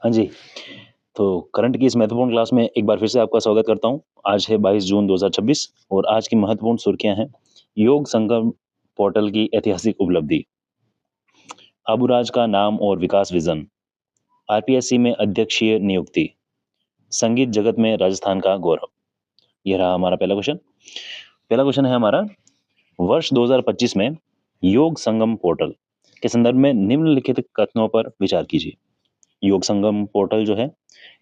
हाँ जी, तो करंट की इस महत्वपूर्ण क्लास में एक बार फिर से आपका स्वागत करता हूँ। आज है 22 जून 2026 और आज की महत्वपूर्ण सुर्खियाँ हैं, योग संगम पोर्टल की ऐतिहासिक उपलब्धि, अबुराज का नाम और विकास विज़न, आरपीएससी में अध्यक्षीय नियुक्ति, संगीत जगत में राजस्थान का गौरव। ये रहा हमारा पहला क्वेश्चन। पहला क्वेश्चन है हमारा, वर्ष 2025 में योग संगम पोर्टल के संदर्भ में निम्नलिखित कथनों पर विचार कीजिए। योग संगम पोर्टल जो है,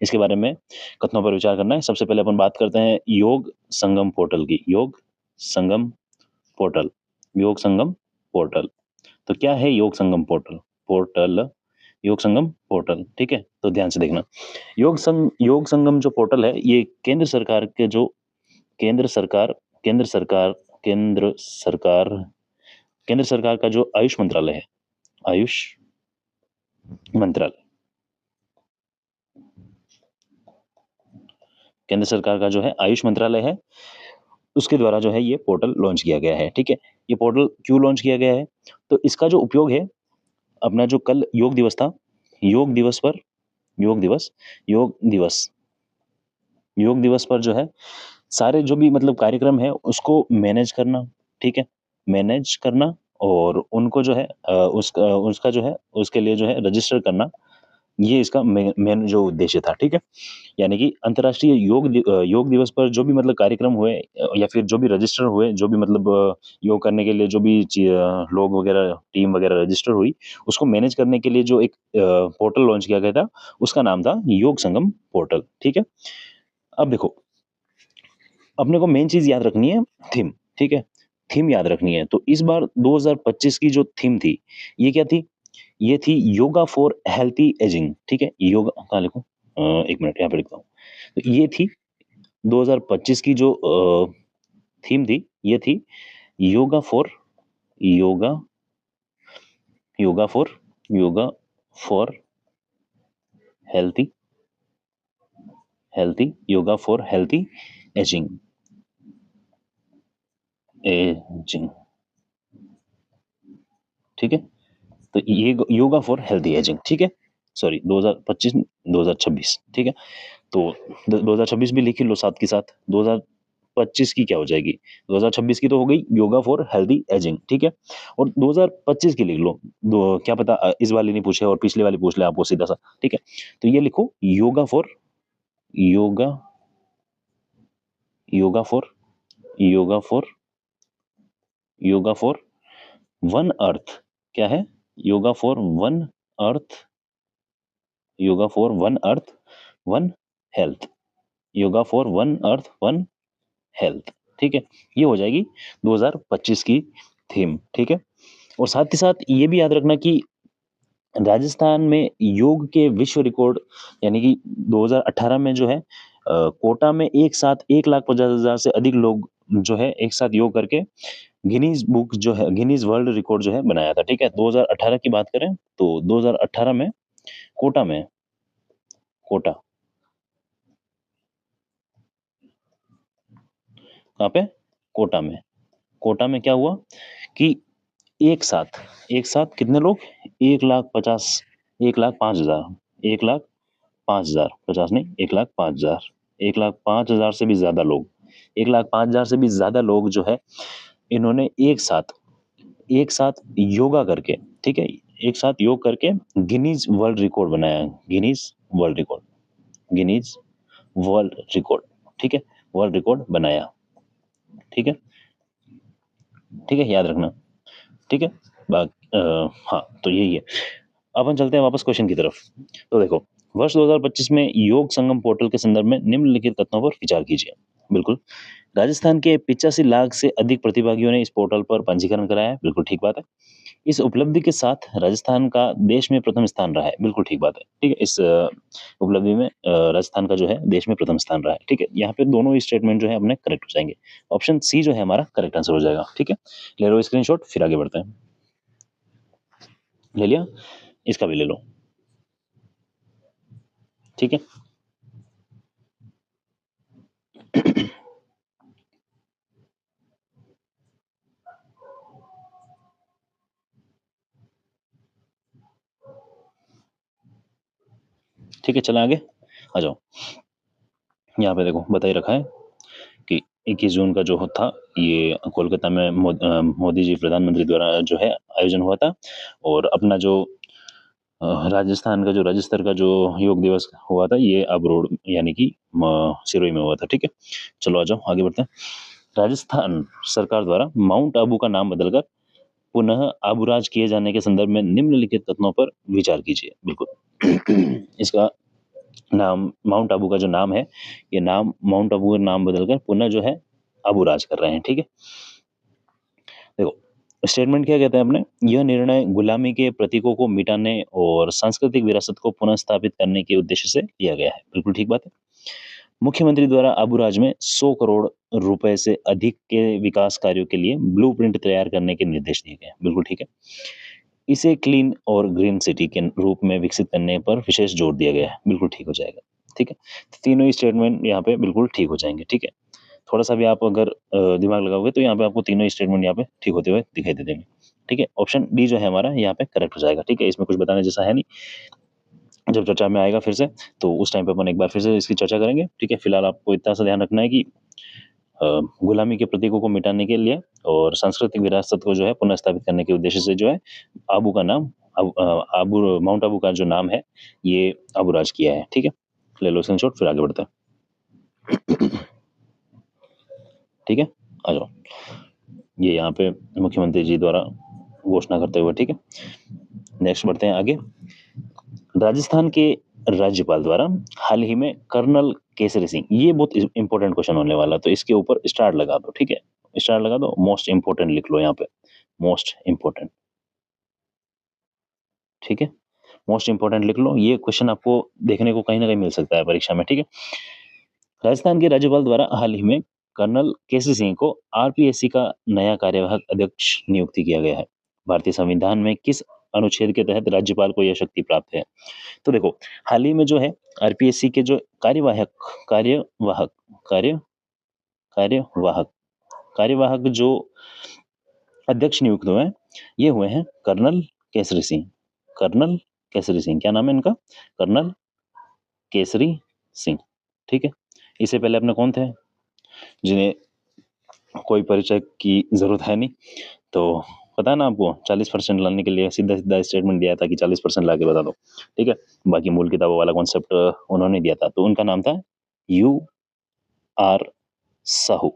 इसके बारे में कथनों पर विचार करना है। सबसे पहले अपन बात करते हैं योग संगम पोर्टल की। योग संगम पोर्टल, योग संगम पोर्टल। तो क्या है योग संगम पोर्टल? पोर्टल, योग संगम पोर्टल, ठीक है। तो ध्यान से देखना, योग संगम जो पोर्टल है, ये केंद्र सरकार के जो केंद्र सरकार केंद्र सरकार केंद्र सरकार केंद्र सरकार का जो आयुष मंत्रालय है, आयुष मंत्रालय, केंद्र सरकार का जो है आयुष मंत्रालय है, उसके द्वारा जो है ये पोर्टल लॉन्च किया गया है, ठीक है। ये पोर्टल क्यों लॉन्च किया गया है? तो इसका जो उपयोग है, अपना जो कल योग दिवस था, योग दिवस पर योग दिवस योग दिवस योग दिवस पर जो है सारे जो भी मतलब कार्यक्रम है उसको मैनेज करना, ठीक है, मैनेज करना, और उनको जो है उसका उसका जो है उसके लिए जो है रजिस्टर करना, ये इसका मेन जो उद्देश्य था, ठीक है। यानी कि अंतर्राष्ट्रीय योग दिवस पर जो भी मतलब कार्यक्रम हुए, या फिर जो भी रजिस्टर हुए, जो भी मतलब योग करने के लिए जो भी लोग वगैरह, टीम वगैरह रजिस्टर हुई, उसको मैनेज करने के लिए जो एक पोर्टल लॉन्च किया गया था, उसका नाम था योग संगम पोर्टल, ठीक है। अब देखो, अपने को मेन चीज याद रखनी है, थीम, ठीक है, थीम याद रखनी है। तो इस बार 2025 की जो थीम थी, ये क्या थी? ये थी योगा फॉर हेल्थी एजिंग, ठीक है। योगा कहाँ लिखूं? एक मिनट, यहाँ पे लिखता हूँ। तो ये थी 2025 की जो थीम थी, ये थी yoga for yoga yoga for yoga for healthy healthy yoga for healthy ageing ageing, ठीक है। तो ये योगा फॉर हेल्थी एजिंग, ठीक है। सॉरी, 2025 2026, ठीक है। तो 2026 भी लिख ही लो साथ के साथ। 2025 की क्या हो जाएगी? 2026 की तो हो गई योगा फॉर हेल्दी एजिंग, ठीक है। और 2025 की लिख लो। क्या पता इस वाली नहीं पूछे और पिछले वाली पूछ ले आपको सीधा सा, ठीक है। तो ये लिखो yoga yoga for yoga for yoga for one earth. क्या है? Yoga for one earth, yoga for one earth one health, yoga for one earth one health, ठीक है। ये हो जाएगी 2025 की थीम, ठीक है। और साथ ही साथ ये भी याद रखना कि राजस्थान में योग के विश्व रिकॉर्ड, यानी कि 2018 में जो है कोटा में एक साथ 1,50,000 से अधिक लोग जो है एक साथ योग करके गिनीज बुक जो है, गिनीज वर्ल्ड रिकॉर्ड जो है बनाया था, ठीक है। 2018 की बात करें तो 2018 में कोटा में कोटा कहाँ पे? कोटा में कोटा में क्या हुआ कि एक साथ कितने लोग? 1,50,000, 1,05,000, 1,05,000, 50 नहीं, 1,05,000, 1,05,000 से भी ज्यादा लोग, 1,05,000 से भी ज्यादा लोग जो है, इन्होंने एक साथ योगा करके, ठीक है, एक साथ योग करके गिनीज वर्ल्ड रिकॉर्ड बनाया है। गिनीज वर्ल्ड रिकॉर्ड, ठीक है, वर्ल्ड रिकॉर्ड बनाया, ठीक है, ठीक है, याद रखना, ठीक है। हाँ, तो यही है। अपन चलते हैं वापस क्वेश्चन की तरफ। तो देखो, वर्ष 2025 में योग संगम पोर्टल के संदर्भ में निम्नलिखित तथ्यों पर विचार कीजिए। बिल्कुल, राजस्थान के 85 लाख से अधिक प्रतिभागियों ने इस पोर्टल पर पंजीकरण कराया है, बिल्कुल ठीक बात है। इस उपलब्धि के साथ राजस्थान का देश में प्रथम स्थान रहा है, बिल्कुल ठीक बात है, ठीक है। इस उपलब्धि में राजस्थान का जो है देश में प्रथम स्थान रहा है, ठीक है। यहाँ पे दोनों ही स्टेटमेंट जो है अपने करेक्ट हो जाएंगे। ऑप्शन सी जो है हमारा करेक्ट आंसर हो जाएगा, ठीक है। ले लो स्क्रीनशॉट, फिर आगे बढ़ते हैं। ले लिया? इसका भी ले लो, ठीक है। ठीक ठीक है, चलें आगे, आ जाओ। यहाँ पे देखो बता ही रखा है कि 21 जून का जो था ये कोलकाता में मोदी जी प्रधानमंत्री द्वारा जो है आयोजन हुआ था, और अपना जो राजस्थान का जो राज्य स्तर का जो योग दिवस हुआ था ये अबरोड यानी कि सिरोही में हुआ था। ठीक है, चलो आ जाओ आगे बढ़ते हैं। राजस्थान सरकार द्वारा माउंट आबू का नाम बदलकर पुनः आबूराज किए जाने के संदर्भ में निम्नलिखित कथनों पर विचार कीजिए। बिल्कुल इसका नाम माउंट आबू का जो नाम है, ये नाम माउंट आबू का नाम बदलकर पुनः जो है आबूराज कर रहे हैं। ठीक है, देखो स्टेटमेंट क्या कहते हैं अपने, यह निर्णय गुलामी के प्रतीकों को मिटाने और सांस्कृतिक विरासत को पुनः स्थापित करने के उद्देश्य से लिया गया है। बिल्कुल ठीक बात है। मुख्यमंत्री द्वारा आबूराज में 100 करोड़ रुपए से अधिक के विकास कार्यों के लिए ब्लूप्रिंट तैयार करने के निर्देश दिए गए हैं। बिल्कुल ठीक है। इसे क्लीन और ग्रीन सिटी के रूप में विकसित करने पर विशेष जोर दिया गया है। बिल्कुल ठीक हो जाएगा। ठीक है, तो तीनों ही स्टेटमेंट यहाँ पे बिल्कुल ठीक हो जाएंगे। ठीक है, थोड़ा सा भी आप अगर दिमाग लगाओगे तो यहाँ पे आपको तीनों स्टेटमेंट यहाँ पे ठीक होते हुए दिखाई दे देंगे। ठीक है, ऑप्शन डी जो है हमारा यहाँ पे करेक्ट हो जाएगा। ठीक है, इसमें कुछ बताने जैसा है नहीं, जब चर्चा में आएगा फिर से तो उस टाइम पे अपन एक बार फिर से इसकी चर्चा करेंगे। ठीक है, फिलहाल आपको इतना सा ध्यान रखना है कि गुलामी के प्रतीकों को मिटाने के लिए और सांस्कृतिक विरासत को जो है पुनः स्थापित करने के उद्देश्य से जो है आबू का नाम आबू माउंट आबू का जो नाम है ये आबूराज किया है। ठीक है, ले लो स्क्रीनशॉट, फिर आगे बढ़ते हैं। ठीक है, आ जाओ, ये यहाँ पे मुख्यमंत्री जी द्वारा घोषणा करते हुए। ठीक है, नेक्स्ट बढ़ते हैं आगे। राजस्थान के राज्यपाल द्वारा हाल ही में कर्नल केसरी सिंह, ये बहुत इंपॉर्टेंट क्वेश्चन होने वाला, तो इसके ऊपर स्टार लगा दो। ठीक है, स्टार लगा दो, मोस्ट इंपॉर्टेंट लिख लो यहाँ पे, मोस्ट इंपॉर्टेंट। ठीक है, मोस्ट इंपॉर्टेंट लिख लो, ये क्वेश्चन आपको देखने को कहीं ना कहीं मिल सकता है परीक्षा में। ठीक है, राजस्थान के राज्यपाल द्वारा हाल ही में कर्नल केसरी सिंह को आरपीएससी का नया कार्यवाहक अध्यक्ष नियुक्ति किया गया है। भारतीय संविधान में किस अनुच्छेद के तहत राज्यपाल को यह शक्ति प्राप्त है? तो देखो हाल ही में जो है आरपीएससी के जो कार्यवाहक कार्यवाहक कार्य कार्यवाहक कार्यवाहक जो अध्यक्ष नियुक्त हुए हैं ये हुए हैं कर्नल केसरी सिंह। कर्नल केसरी सिंह, क्या नाम है इनका? कर्नल केसरी सिंह। ठीक है, इससे पहले अपने कौन थे जिन्हें कोई परिचय की जरूरत है नहीं, तो पता है ना आपको 40% लाने के लिए सीधा सीधा स्टेटमेंट दिया था कि 40% ला के बता दो। ठीक है, बाकी मूल किताबों वाला कॉन्सेप्ट उन्होंने दिया था, तो उनका नाम था यू आर साहू।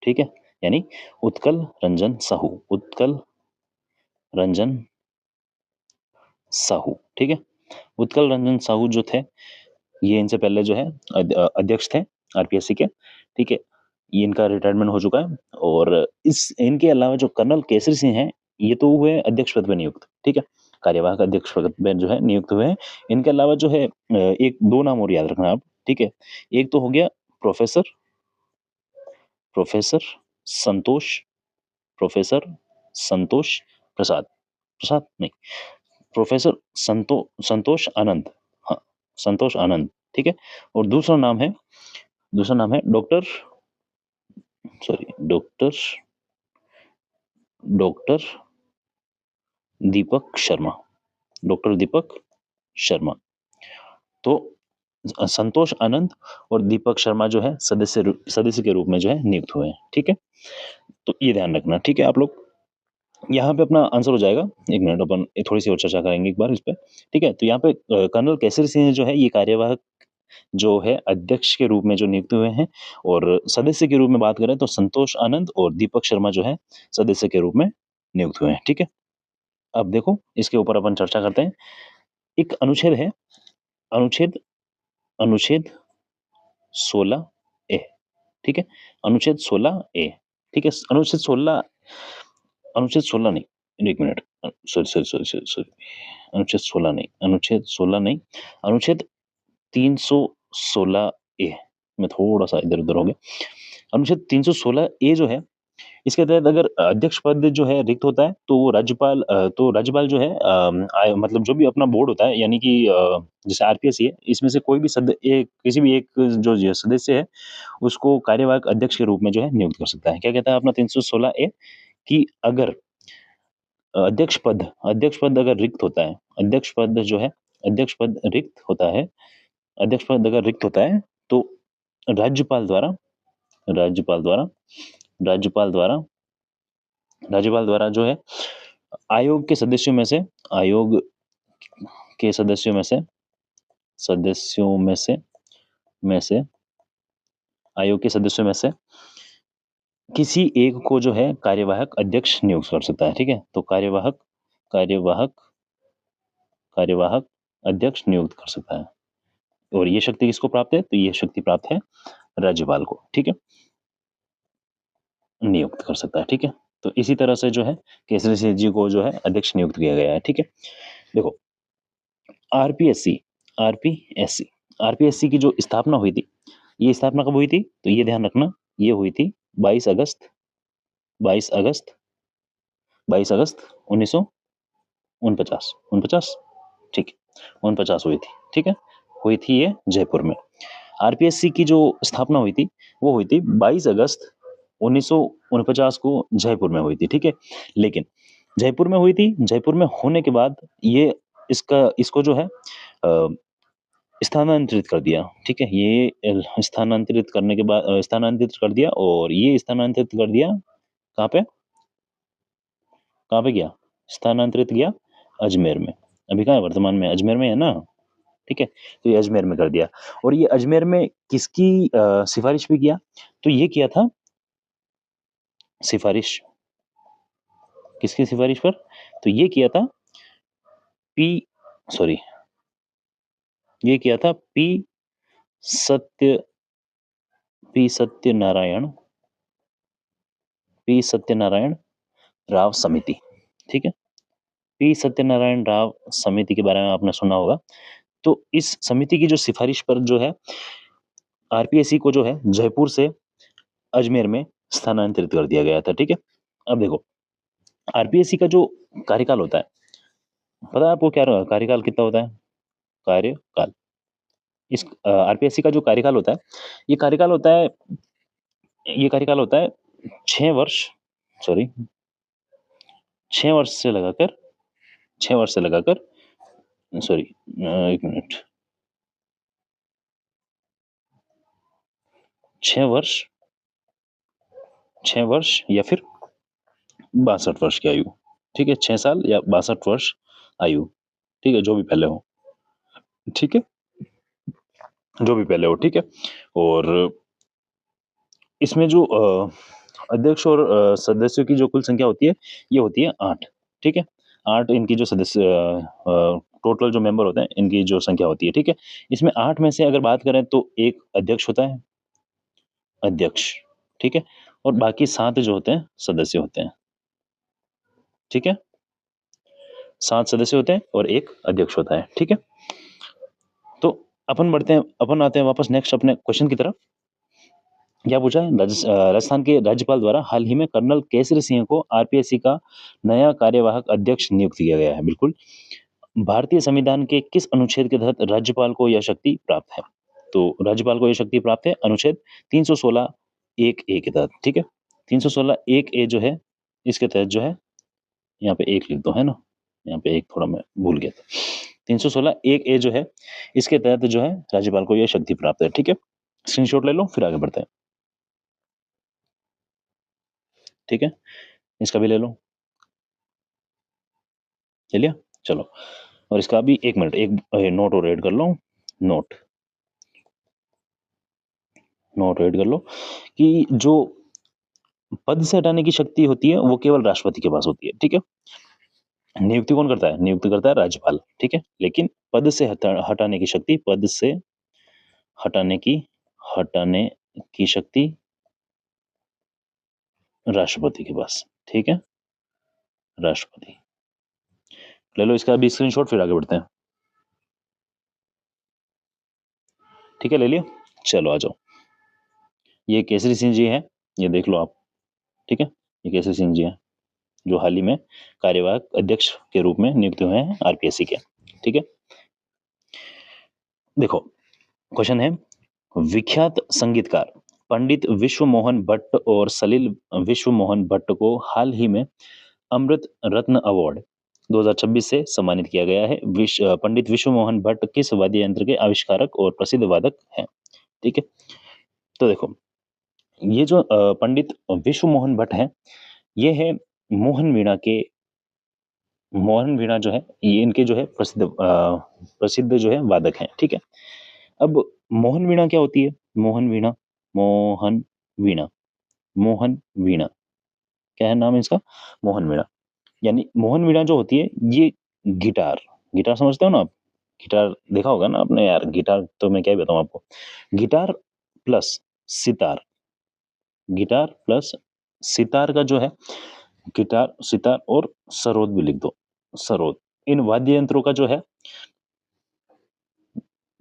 ठीक है, यानी उत्कल रंजन साहू, उत्कल रंजन साहू। ठीक है, उत्कल रंजन साहू जो थे ये इनसे पहले जो है अध्यक्ष थे आरपीएससी के। ठीक है, ये इनका रिटायरमेंट हो चुका है, और इस इनके अलावा जो कर्नल केसरी सिंह हैं ये तो हुए अध्यक्ष पद पे नियुक्त। ठीक है, कार्यवाहक अध्यक्ष पद पे जो है नियुक्त हुए हैं। इनके अलावा जो है एक दो नाम और याद रखना आप। ठीक है, एक तो हो गया प्रोफेसर प्रोफेसर संतोष प्रोफेसर संतोष प्रसाद, प्रसाद नहीं, प्रोफेसर संतोष आनंद। हाँ, संतोष आनंद। ठीक है, और दूसरा नाम है doctor, sorry doctor Deepak Sharma, doctor Deepak Sharma. तो संतोष आनंद और दीपक शर्मा जो है सदस्य के रूप में जो है नियुक्त हुए हैं। ठीक है, तो ये ध्यान रखना। ठीक है, आप लोग यहाँ पे अपना आंसर हो जाएगा। एक मिनट, अपन थोड़ी सी और चर्चा करेंगे एक बार इस पे। ठीक है, तो यहाँ पे कर्नल केसरी सिंह जो है ये कार्यवाहक जो है अध्यक्ष के रूप में जो नियुक्त हुए हैं, और सदस्य के रूप में बात करें तो संतोष आनंद और दीपक शर्मा जो है सदस्य के रूप में नियुक्त हुए हैं। ठीक है, अब देखो इसके ऊपर अपन चर्चा करते हैं। एक अनुच्छेद है, अनुच्छेद अनुच्छेद 16 ए। ठीक है, अनुच्छेद 16 ए। ठीक है, अनुच्छेद 16 नहीं, एक minute, sorry sorry sorry sorry sorry, अनुच्छेद 16 नहीं, अनुच्छेद 316 ए में थोड़ा सा इधर उधर हो गया। अनुच्छेद 316 ए जो है इसके तहत अगर अध्यक्ष पद जो है रिक्त होता है तो वो राज्यपाल जो है मतलब जो भी अपना बोर्ड होता है, यानी कि जैसे आरपीएससी है, इसमें से कोई भी किसी भी एक जो ये सदस्य है उसको कार्यवाहक अध्यक्ष के रूप में जो है नियुक्त कर सकता है। क्या कहता है अपना 316 ए कि अगर अध्यक्ष पद अगर रिक्त होता है, अध्यक्ष पद जो है अध्यक्ष पद रिक्त होता है, अध्यक्ष पद अगर रिक्त होता है तो राज्यपाल द्वारा राज्यपाल द्वारा राज्यपाल द्वारा राज्यपाल द्वारा जो है आयोग के सदस्यों में से आयोग के सदस्यों में से आयोग के सदस्यों में से किसी एक को जो है कार्यवाहक अध्यक्ष नियुक्त कर सकता है। ठीक है, तो कार्यवाहक कार्यवाहक अध्यक्ष नियुक्त कर सकता है। और ये शक्ति किसको प्राप्त है? तो ये शक्ति प्राप्त है राज्यपाल को। ठीक है, नियुक्त कर सकता है। ठीक है, तो इसी तरह से जो है केसरी सिंह जी को जो है अध्यक्ष नियुक्त किया गया है। ठीक है, देखो आरपीएससी आरपीएससी आरपीएससी की जो स्थापना हुई थी, ये स्थापना कब हुई थी? तो ये ध्यान रखना, ये हुई थी 22 अगस्त 22 अगस्त 22 अगस्त 1949 ठीक है, 49 हुई थी। ठीक है, हुई थी ये जयपुर में। आरपीएससी की जो स्थापना हुई थी वो हुई थी 22 अगस्त 1949 को जयपुर में हुई थी। ठीक है, लेकिन जयपुर में हुई थी, जयपुर में होने के बाद ये इसको जो है स्थानांतरित कर दिया। ठीक है, ये स्थानांतरित करने के बाद स्थानांतरित कर दिया, और ये स्थानांतरित कर दिया कहाँ पे? कहाँ पे गया? स्थानांतरित किया अजमेर में। अभी कहाँ है? वर्तमान में अजमेर में है ना। ठीक है, तो ये अजमेर में कर दिया। और ये अजमेर में किसकी सिफारिश भी किया? तो ये किया था सिफारिश, किसकी सिफारिश पर? तो ये किया था पी सॉरी ये किया था सत्य पी सत्यनारायण पी सत्यनारायण राव समिति। ठीक है, पी सत्यनारायण राव समिति के बारे में आपने सुना होगा। तो इस समिति की जो सिफारिश पर जो है आरपीएससी को जो है जयपुर से अजमेर में स्थानांतरित कर दिया गया था। ठीक है, अब देखो आरपीएससी का जो कार्यकाल होता है, पता है आपको क्या कार्यकाल कितना होता है? कार्यकाल, इस आरपीएससी का जो कार्यकाल होता है, ये कार्यकाल होता है ये कार्यकाल होता है 6 वर्ष, सॉरी 6 वर्ष से लगाकर 6 वर्ष से लगाकर सॉरी 1 मिनट 6 वर्ष 6 वर्ष या फिर 62 वर्ष की आयु। ठीक है, 6 साल या 62 वर्ष आयु। ठीक है, जो भी पहले हो। ठीक है, जो भी पहले हो। ठीक है, और इसमें जो अध्यक्ष और सदस्यों की जो कुल संख्या होती है, ये होती है 8। ठीक है, 8 इनकी जो सदस्य टोटल जो मेंबर होते हैं इनकी जो संख्या होती है। ठीक है, इसमें 8 में से अगर बात करें तो एक अध्यक्ष होता है, अध्यक्ष। ठीक है, और बाकी 7 जो होते हैं सदस्य होते हैं। ठीक है, 7 सदस्य होते हैं और एक अध्यक्ष होता है। ठीक है, तो अपन आते हैं वापस नेक्स्ट अपने क्वेश्चन की तरफ। क्या पूछा है? राजस्थान के राज्यपाल द्वारा हाल ही में कर्नल केसरी सिंह को आरपीएससी का नया कार्यवाहक अध्यक्ष नियुक्त किया गया है। बिल्कुल, भारतीय संविधान के किस अनुच्छेद के तहत राज्यपाल को यह शक्ति प्राप्त है? तो राज्यपाल को यह शक्ति प्राप्त है अनुच्छेद 316 एक ए के तहत। ठीक है, 316 एक ए जो है, इसके तहत जो है, यहाँ पे एक लिख दो, है ना, यहाँ पे एक थोड़ा मैं भूल गया था। 316 एक ए जो है, इसके तहत जो है राज्यपाल को यह शक्ति प्राप्त है। ठीक है, स्क्रीनशॉट ले लो, फिर आगे बढ़ते हैं। ठीक है, इसका भी ले लो, ले लिया? चलो, और इसका भी 1 मिनट एक नोट और ऐड कर लो, नोट ऐड कर लो कि जो पद से हटाने की शक्ति होती है वो केवल राष्ट्रपति के पास होती है। ठीक है, नियुक्ति कौन करता है? नियुक्ति करता है राज्यपाल। ठीक है, लेकिन पद से हटाने की शक्ति, पद से हटाने की शक्ति राष्ट्रपति के पास। ठीक है, राष्ट्रपति। ले लो इसका भी स्क्रीनशॉट, फिर आगे बढ़ते हैं। ठीक है, ले लिया? चलो आ जाओ, ये केसरी सिंह जी हैं, ये देख लो आप। ठीक है, ये केसरी सिंह जी हैं जो हाल ही में कार्यवाहक अध्यक्ष के रूप में नियुक्त हुए हैं आरपीएससी के। ठीक है, देखो क्वेश्चन है, विख्यात संगीतकार पंडित विश्व मोहन भट्ट और सलील विश्व मोहन भट्ट को हाल ही में अमृत रत्न अवार्ड 2026 से सम्मानित किया गया है। पंडित विश्व मोहन भट्ट किस वाद्य यंत्र के आविष्कारक और प्रसिद्ध वादक हैं? ठीक है, तो देखो, ये जो पंडित विश्व मोहन भट्ट हैं, ये है मोहन वीणा के मोहन वीणा जो है, ये इनके जो है प्रसिद्ध जो है वादक हैं। ठीक है, अब मोहन वीणा क्या होती है? मोहन वीणा, मोहन वीणा, मोहन वीणा, क्या है नाम इसका? मोहन वीणा। यानी मोहन वीणा जो होती है, ये गिटार, गिटार समझते हो ना आप? गिटार देखा होगा ना आपने यार, गिटार तो मैं क्या ही बताऊं आपको। Guitar plus sitar, guitar plus sitar का जो है, गिटार, सितार और सरोद भी लिख दो, सरोद। इन वाद्य यंत्रों का जो है,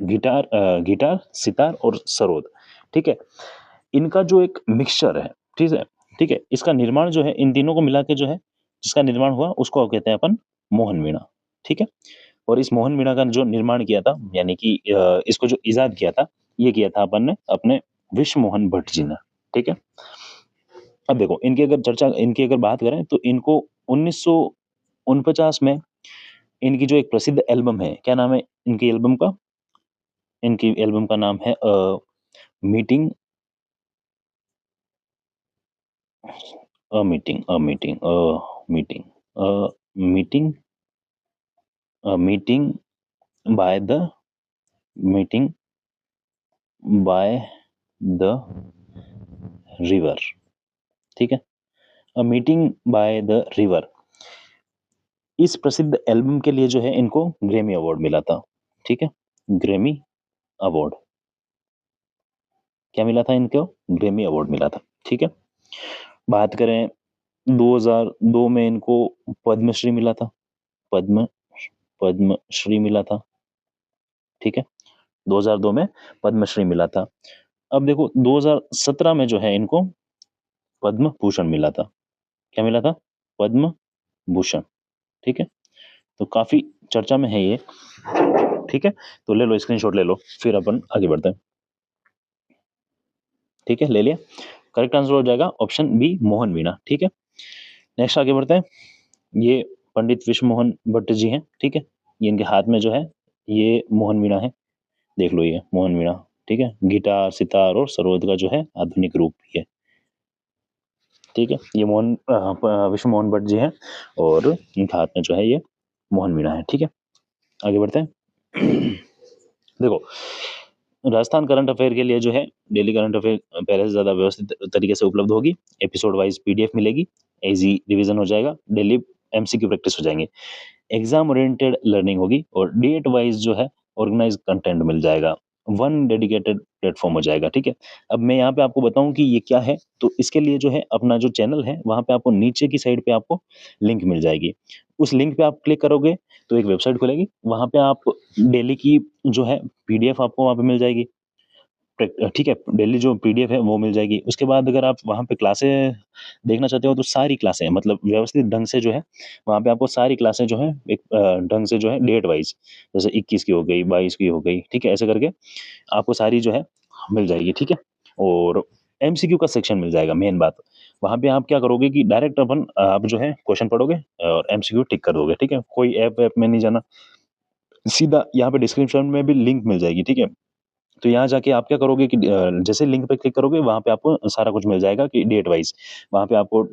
गिटार, सितार और सरोद, ठीक है, इनका जो एक मिक्सचर है, ठीक है, ठीक है, इसका निर्माण जो है, इन तीनों को मिला के जो है, जिसका निर्माण हुआ, उसको कहते हैं अपन मोहन वीणा। ठीक है, और इस मोहन वीणा का जो निर्माण किया था, यानी कि इसको जो इजाद किया था, ये किया था अपन ने अपने विश्व मोहन भट्ट जी ने। ठीक है, अब देखो, इनकी अगर बात करें तो इनको 1949 में इनकी जो एक प्रसिद्ध एल्बम है, क्या नाम है इनकी एल्बम का? इनकी एल्बम का नाम है meeting, meeting, meeting, meeting, meeting by the meeting by the river. ठीक है, a meeting by the river, इस प्रसिद्ध एल्बम के लिए जो है इनको ग्रैमी अवार्ड मिला था। ठीक है, ग्रैमी अवार्ड, क्या मिला था इनको? ग्रैमी अवार्ड मिला था। ठीक है, बात करें 2002 में इनको पद्मश्री मिला था, पद्म पद्मश्री मिला था। ठीक है, 2002 में पद्मश्री मिला था। अब देखो, 2017 में जो है इनको पद्म भूषण मिला था। क्या मिला था? पद्म भूषण। ठीक है, तो काफी चर्चा में है ये। ठीक है, तो ले लो, स्क्रीनशॉट ले लो, फिर अपन आगे बढ़ते हैं। ठीक है, ले लिया? करेक्ट आंसर हो जाएगा ऑप्शन बी, मोहन वीणा। ठीक है, नेक्स्ट आगे बढ़ते हैं। ये पंडित विश्व मोहन भट्ट जी हैं। ठीक है, ये इनके हाथ में जो है, ये मोहन वीणा है, देख लो, ये मोहन वीणा। ठीक है, गिटार, सितार और सरोद का जो है आधुनिक रूप भी है। ठीक है, ये विश्व मोहन भट्ट जी हैं, और इनके हाथ में जो है ये मोहन वीणा है। ठीक है, आगे बढ़ते हैं। देखो, राजस्थान करंट अफेयर के लिए जो है, डेली करंट अफेयर पहले से ज़्यादा व्यवस्थित तरीके से उपलब्ध होगी। एपिसोड वाइज पीडीएफ मिलेगी, इजी रिवीजन हो जाएगा, डेली एमसीक्यू प्रैक्टिस हो जाएंगे, एग्जाम ओरिएंटेड लर्निंग होगी, और डेट वाइज जो है ऑर्गेनाइज कंटेंट मिल जाएगा, वन डेडिकेटेड प्लेटफॉर्म हो जाएगा। ठीक है, अब मैं यहाँ पे आपको बताऊं कि ये क्या है, तो इसके लिए जो है अपना जो चैनल है, वहाँ पे आपको नीचे की साइड पे आपको लिंक मिल जाएगी। उस लिंक पे आप क्लिक करोगे तो एक वेबसाइट खुलेगी, वहाँ पे आप डेली की जो है पीडीएफ आपको वहाँ पे मिल जाएगी। ठीक है, डेली जो पीडीएफ है वो मिल जाएगी। उसके बाद अगर आप वहाँ पे क्लासें देखना चाहते हो, तो सारी क्लासें, मतलब व्यवस्थित ढंग से जो है, वहाँ पे आपको सारी क्लासें जो है एक ढंग से जो है डेट वाइज, जैसे 21 की हो गई, 22 की हो गई, ठीक है, ऐसे करके आपको सारी जो है मिल जाएगी। ठीक है, और एमसीक्यू का सेक्शन मिल जाएगा। मेन बात, वहाँ पे आप क्या करोगे कि डायरेक्ट आप जो है क्वेश्चन पढ़ोगे और एमसीक्यू टिक कर दोगे। ठीक है, कोई ऐप में नहीं जाना, सीधा यहाँ पे डिस्क्रिप्शन में भी लिंक मिल जाएगी। ठीक है, तो यहाँ जाके आप क्या करोगे कि जैसे लिंक पे क्लिक करोगे, वहाँ पे आपको सारा कुछ मिल जाएगा कि डेट वाइज, वहाँ पे आपको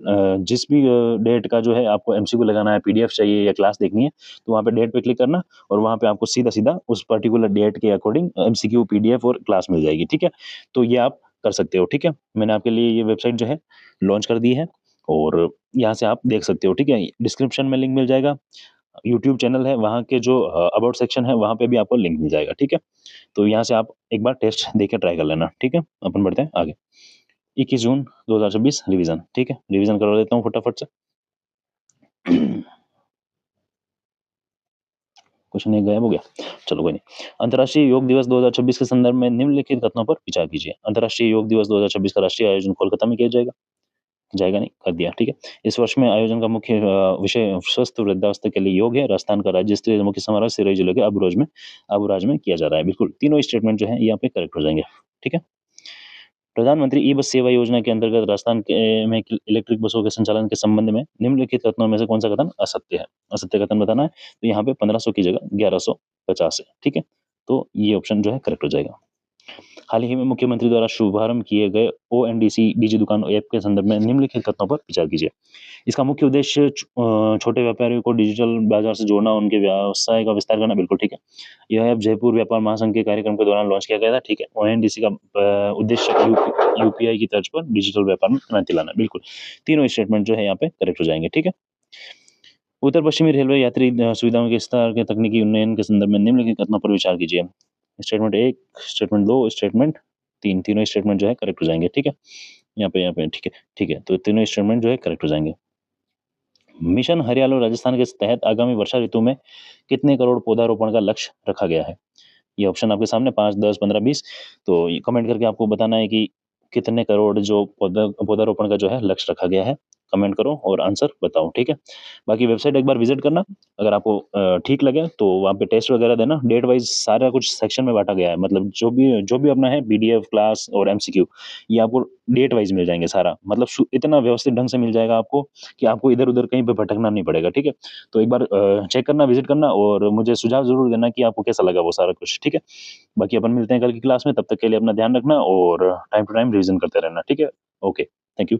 जिस भी डेट का जो है आपको एमसीक्यू लगाना है, पीडीएफ चाहिए या क्लास देखनी है, तो वहाँ पे डेट पे क्लिक करना, और वहाँ पे आपको सीधा सीधा उस पर्टिकुलर डेट के अकॉर्डिंग एमसीक्यू, पीडीएफ और क्लास मिल जाएगी। ठीक है, तो ये आप कर सकते हो। ठीक है, मैंने आपके लिए ये वेबसाइट जो है लॉन्च कर दी है, और यहाँ से आप देख सकते हो। ठीक है, डिस्क्रिप्शन में लिंक मिल जाएगा, यूट्यूब चैनल है, वहाँ के जो अबाउट सेक्शन है, वहाँ पे भी आपको लिंक मिल जाएगा। ठीक है, तो यहाँ से आप एक बार टेस्ट देके ट्राई कर लेना। ठीक है, अपन बढ़ते हैं आगे। 21 जून 2026 रिवीजन। ठीक है, रिवीजन करवा देता हूँ फटाफट से। कुछ नहीं, गायब हो गया, चलो कोई नहीं। अंतर्राष्ट्रीय योग दिवस 2026 के संदर्भ में निम्नलिखित कथनों पर विचार कीजिए। अंतर्राष्ट्रीय योग दिवस 2026 का राष्ट्रीय आयोजन कोलकाता में किया जाएगा? जाएगा नहीं, कर दिया। ठीक है, इस वर्ष में आयोजन का मुख्य विषय स्वस्थ वृद्धावस्था के लिए योग है। राजस्थान का राज्य स्तरीय मुख्य समारोह सिरोही जिले के अबुराज में किया जा रहा है। बिल्कुल, तीनों स्टेटमेंट जो है यहाँ पे करेक्ट हो जाएंगे। ठीक है, प्रधानमंत्री ई बस सेवा योजना के अंतर्गत राजस्थान में इलेक्ट्रिक बसों के संचालन के संबंध में निम्नलिखित कथनों में से कौन सा कथन असत्य है? असत्य कथन बताना है। तो यहाँ पे 1500 की जगह 1150 है, ठीक है? तो ये ऑप्शन जो है करेक्ट हो जाएगा। हाल ही में मुख्यमंत्री द्वारा शुभारंभ किए गए ओएनडीसी डिजी दुकान ऐप के संदर्भ में निम्नलिखित कथनों पर विचार कीजिए। इसका मुख्य उद्देश्य छोटे व्यापारियों को डिजिटल बाजार से जोड़ना, उनके व्यवसाय का विस्तार करना, बिल्कुल ठीक है। यह ऐप जयपुर व्यापार महासंघ के कार्यक्रम के दौरान लॉन्च किया गया था, ठीक है। ओएनडीसी का उद्देश्य यूपीआई की तर्ज पर डिजिटल व्यापार में क्रांति लाना, बिल्कुल। तीनों स्टेटमेंट जो है यहाँ पे करेक्ट हो जाएंगे, ठीक है। उत्तर पश्चिमी रेलवे यात्री सुविधाओं के विस्तार के तकनीकी उन्नयन के संदर्भ में निम्नलिखित कथनों पर विचार कीजिए। स्टेटमेंट 1, स्टेटमेंट 2, स्टेटमेंट 3, तीनों स्टेटमेंट जो है करेक्ट हो जाएंगे, ठीक है। यहाँ पे ठीक है, ठीक है। तो तीनों स्टेटमेंट जो है करेक्ट हो जाएंगे। मिशन हरियाली राजस्थान के तहत आगामी वर्षा ऋतु में कितने करोड़ पौधारोपण का लक्ष्य रखा गया है? ये ऑप्शन आपके सामने 5, 10, 15, 20। तो ये कमेंट करके आपको बताना है कि कितने करोड़ जो पौधारोपण का जो है लक्ष्य रखा गया है। कमेंट करो और आंसर बताओ, ठीक है। बाकी वेबसाइट एक बार विजिट करना, अगर आपको ठीक लगे तो वहाँ पे टेस्ट वगैरह देना। डेट वाइज सारा कुछ सेक्शन में बांटा गया है, मतलब जो भी अपना है पीडीएफ क्लास और एमसीक्यू, ये आपको डेट वाइज मिल जाएंगे सारा, मतलब इतना व्यवस्थित ढंग से मिल जाएगा आपको कि आपको इधर उधर कहीं पे भटकना नहीं पड़ेगा, ठीक है। तो एक बार चेक करना, विजिट करना और मुझे सुझाव जरूर देना कि आपको कैसा लगा वो सारा कुछ, ठीक है। बाकी अपन मिलते हैं कल की क्लास में, तब तक के लिए अपना ध्यान रखना और टाइम टू टाइम रिवीजन करते रहना, ठीक है। Okay, thank you.